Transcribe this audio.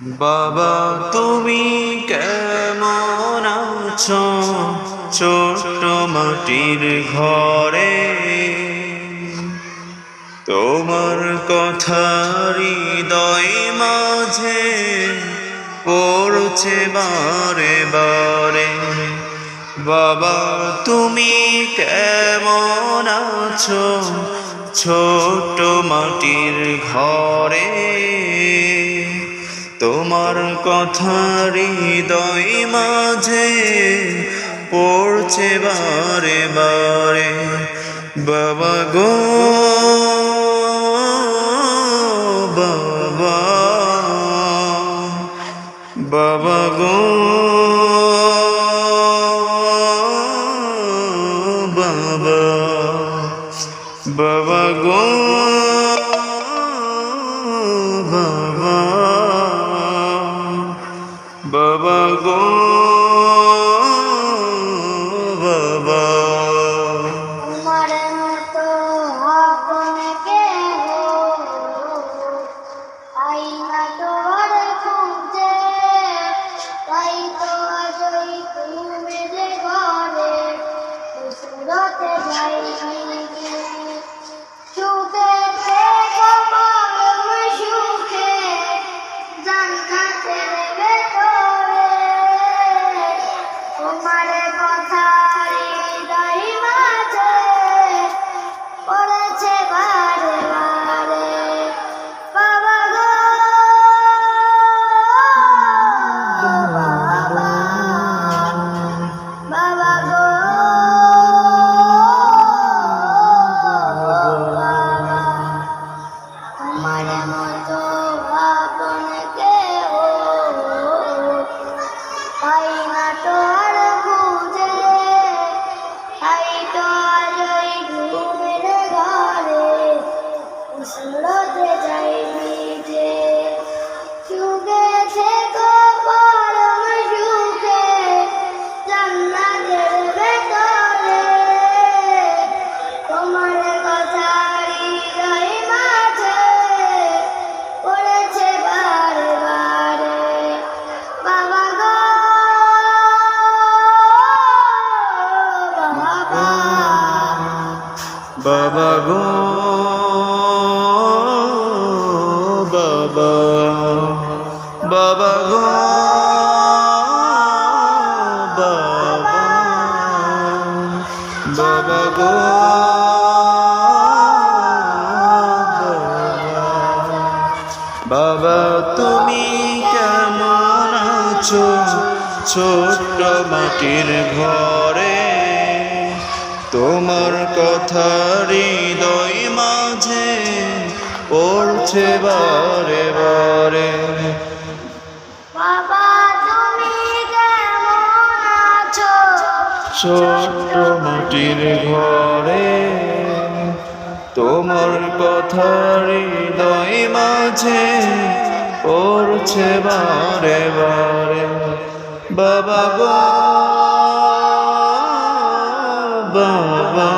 বাবা তুমি কেমন আছো ছোট্ট মাটির ঘরে? তোমার কথা হৃদয় মাঝে পড়ছে বারে বারে। বাবা তুমি কেমন আছো ছোট্ট মাটির ঘরে? তোমার কথা হৃদয় মাঝে পড়ছে বারে বারে। বাবা গো বাবা, বাবা গো বাবা, বাবা গো বাবা, বাবা গো বাবা। তোমার মতো আপন কেহ পাই না তোর খুঁজে, তাই তো আজই তুমি যে ঘরে সুরতে যাই সুখে থেকে পরম সুখে জান্নাতের ভেতরে। তোমার কথা হৃদয় মাঝে পড়েছে বারে বারে। বাবা গো বাবা, বাবা গো বাবা। তোমার মতো আপন কেহ পাই না তোর খুঁজে, তাই তো আজই ঘুমের ঘরে সুরতে যাই ভিজে। সুখে থেকো পরম সুখে জান্নাতের ভেতরে। তোমার কথা হৃদয় মাঝে পড়েছে বারে বারে। বাবা গো বাবা, বাবা গো বাবা, বাবা গো বাবা, বাবা গো বাবা। তুমি কেমন আছো ছোট্ট মাটির ঘরে? তোমার কথা হৃদয় মাঝে পড়ছে বারে বারে। বাবা তুমি কেমন আছো ছোট্ট মাটির ঘরে? তোমার কথা হৃদয় মাঝে পড়ছে বারে বারে। বাবা গো বাবা,